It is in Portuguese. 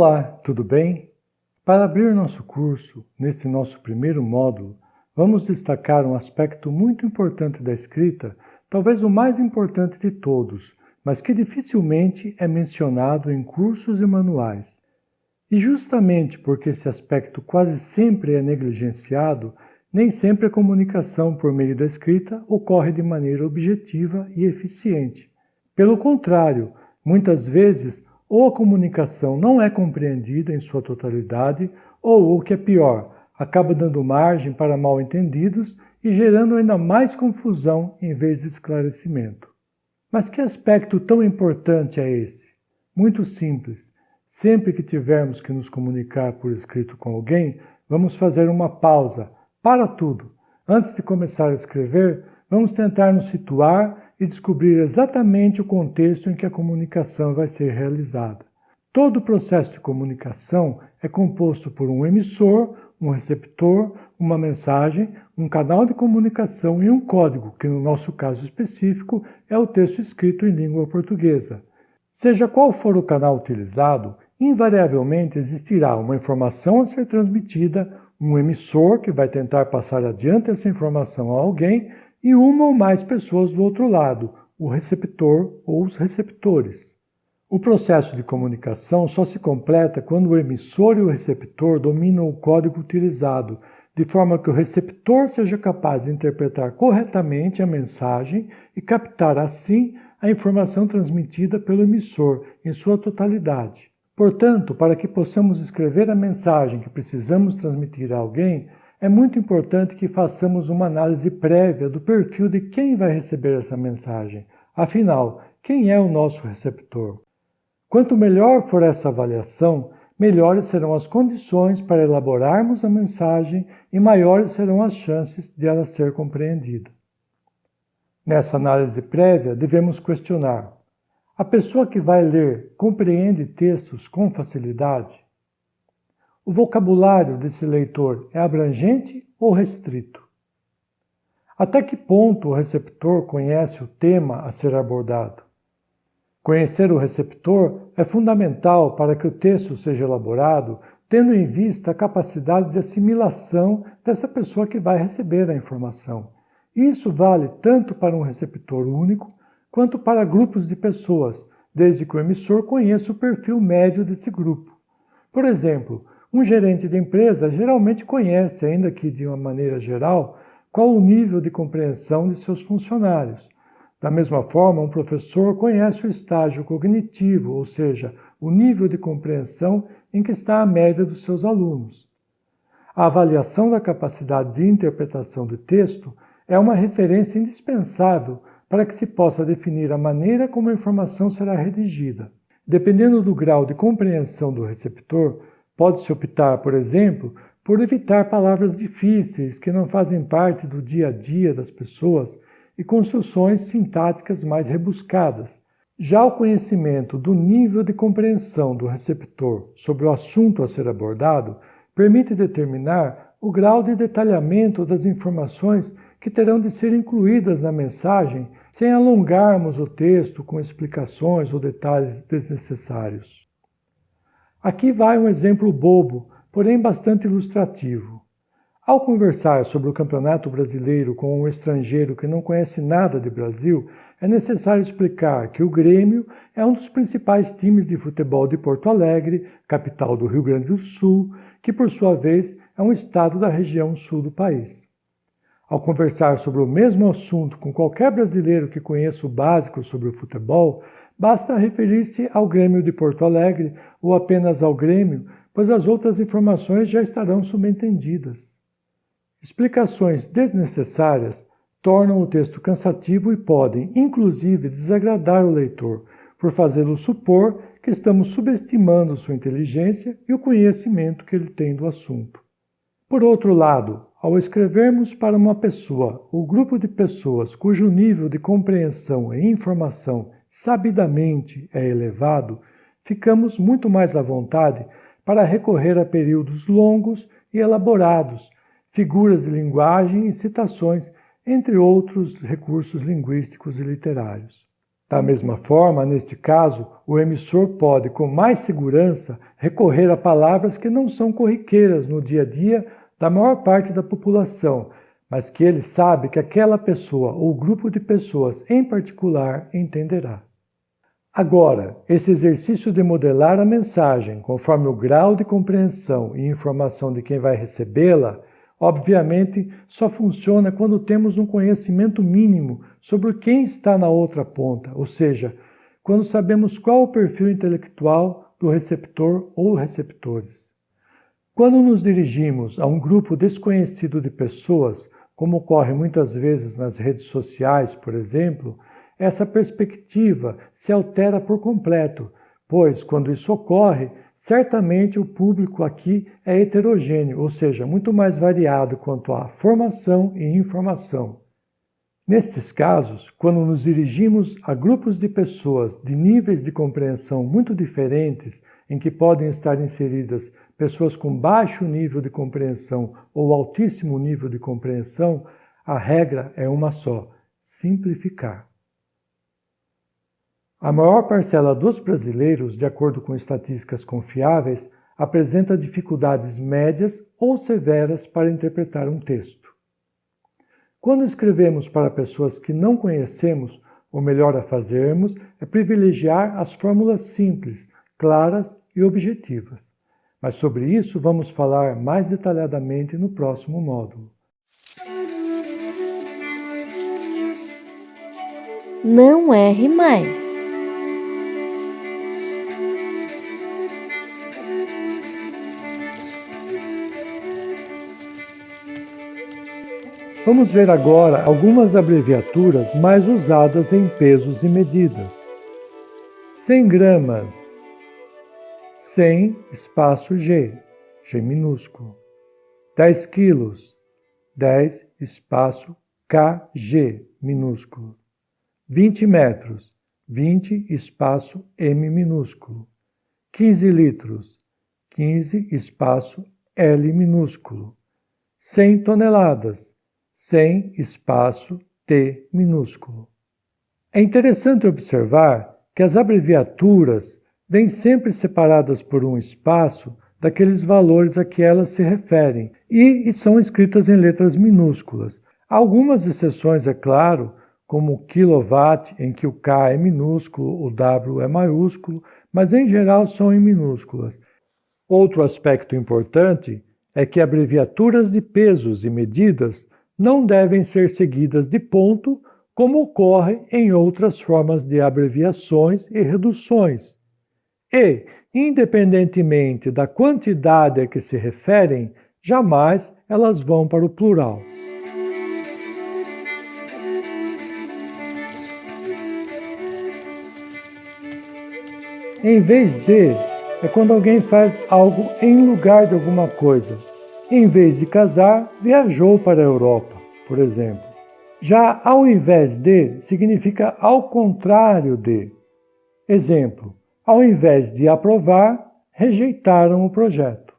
Olá, tudo bem? Para abrir nosso curso, neste nosso primeiro módulo, vamos destacar um aspecto muito importante da escrita, talvez o mais importante de todos, mas que dificilmente é mencionado em cursos e manuais. E justamente porque esse aspecto quase sempre é negligenciado, nem sempre a comunicação por meio da escrita ocorre de maneira objetiva e eficiente. Pelo contrário, muitas vezes, ou a comunicação não é compreendida em sua totalidade, ou, o que é pior, acaba dando margem para mal-entendidos e gerando ainda mais confusão em vez de esclarecimento. Mas que aspecto tão importante é esse? Muito simples. Sempre que tivermos que nos comunicar por escrito com alguém, vamos fazer uma pausa. Para tudo! Antes de começar a escrever, vamos tentar nos situar e descobrir exatamente o contexto em que a comunicação vai ser realizada. Todo o processo de comunicação é composto por um emissor, um receptor, uma mensagem, um canal de comunicação e um código, que no nosso caso específico é o texto escrito em língua portuguesa. Seja qual for o canal utilizado, invariavelmente existirá uma informação a ser transmitida, um emissor que vai tentar passar adiante essa informação a alguém e uma ou mais pessoas do outro lado, o receptor ou os receptores. O processo de comunicação só se completa quando o emissor e o receptor dominam o código utilizado, de forma que o receptor seja capaz de interpretar corretamente a mensagem e captar, assim, a informação transmitida pelo emissor em sua totalidade. Portanto, para que possamos escrever a mensagem que precisamos transmitir a alguém, é muito importante que façamos uma análise prévia do perfil de quem vai receber essa mensagem. Afinal, quem é o nosso receptor? Quanto melhor for essa avaliação, melhores serão as condições para elaborarmos a mensagem e maiores serão as chances de ela ser compreendida. Nessa análise prévia, devemos questionar: a pessoa que vai ler compreende textos com facilidade? O vocabulário desse leitor é abrangente ou restrito? Até que ponto o receptor conhece o tema a ser abordado? Conhecer o receptor é fundamental para que o texto seja elaborado, tendo em vista a capacidade de assimilação dessa pessoa que vai receber a informação. Isso vale tanto para um receptor único, quanto para grupos de pessoas, desde que o emissor conheça o perfil médio desse grupo. Por exemplo, um gerente de empresa geralmente conhece, ainda que de uma maneira geral, qual o nível de compreensão de seus funcionários. Da mesma forma, um professor conhece o estágio cognitivo, ou seja, o nível de compreensão em que está a média dos seus alunos. A avaliação da capacidade de interpretação do texto é uma referência indispensável para que se possa definir a maneira como a informação será redigida. Dependendo do grau de compreensão do receptor, pode-se optar, por exemplo, por evitar palavras difíceis que não fazem parte do dia a dia das pessoas e construções sintáticas mais rebuscadas. Já o conhecimento do nível de compreensão do receptor sobre o assunto a ser abordado permite determinar o grau de detalhamento das informações que terão de ser incluídas na mensagem sem alongarmos o texto com explicações ou detalhes desnecessários. Aqui vai um exemplo bobo, porém bastante ilustrativo. Ao conversar sobre o Campeonato Brasileiro com um estrangeiro que não conhece nada de Brasil, é necessário explicar que o Grêmio é um dos principais times de futebol de Porto Alegre, capital do Rio Grande do Sul, que por sua vez é um estado da região sul do país. Ao conversar sobre o mesmo assunto com qualquer brasileiro que conheça o básico sobre o futebol, basta referir-se ao Grêmio de Porto Alegre ou apenas ao Grêmio, pois as outras informações já estarão subentendidas. Explicações desnecessárias tornam o texto cansativo e podem, inclusive, desagradar o leitor, por fazê-lo supor que estamos subestimando sua inteligência e o conhecimento que ele tem do assunto. Por outro lado, ao escrevermos para uma pessoa ou grupo de pessoas cujo nível de compreensão e informação sabidamente é elevado, ficamos muito mais à vontade para recorrer a períodos longos e elaborados, figuras de linguagem e citações, entre outros recursos linguísticos e literários. Da mesma forma, neste caso, o emissor pode, com mais segurança, recorrer a palavras que não são corriqueiras no dia a dia da maior parte da população, mas que ele sabe que aquela pessoa ou grupo de pessoas em particular entenderá. Agora, esse exercício de modelar a mensagem conforme o grau de compreensão e informação de quem vai recebê-la, obviamente, só funciona quando temos um conhecimento mínimo sobre quem está na outra ponta, ou seja, quando sabemos qual o perfil intelectual do receptor ou receptores. Quando nos dirigimos a um grupo desconhecido de pessoas, como ocorre muitas vezes nas redes sociais, por exemplo, essa perspectiva se altera por completo, pois, quando isso ocorre, certamente o público aqui é heterogêneo, ou seja, muito mais variado quanto à formação e informação. Nestes casos, quando nos dirigimos a grupos de pessoas de níveis de compreensão muito diferentes, em que podem estar inseridas pessoas com baixo nível de compreensão ou altíssimo nível de compreensão, a regra é uma só: simplificar. A maior parcela dos brasileiros, de acordo com estatísticas confiáveis, apresenta dificuldades médias ou severas para interpretar um texto. Quando escrevemos para pessoas que não conhecemos, o melhor a fazermos é privilegiar as fórmulas simples, claras e objetivas. Mas sobre isso vamos falar mais detalhadamente no próximo módulo. Não erre mais. Vamos ver agora algumas abreviaturas mais usadas em pesos e medidas. 100 gramas, 100 espaço G, G minúsculo. 10 quilos, 10 espaço KG minúsculo. 20 metros, 20 espaço M minúsculo. 15 litros, 15 espaço L minúsculo. 100 toneladas, 100 espaço T minúsculo. É interessante observar que as abreviaturas vêm sempre separadas por um espaço daqueles valores a que elas se referem e são escritas em letras minúsculas. Há algumas exceções, é claro, como o quilowatt, em que o K é minúsculo, o W é maiúsculo, mas em geral são em minúsculas. Outro aspecto importante é que abreviaturas de pesos e medidas não devem ser seguidas de ponto, como ocorre em outras formas de abreviações e reduções. E, independentemente da quantidade a que se referem, jamais elas vão para o plural. Em vez de é quando alguém faz algo em lugar de alguma coisa. Em vez de casar, viajou para a Europa, por exemplo. Já ao invés de significa ao contrário de. Exemplo: ao invés de aprovar, rejeitaram o projeto.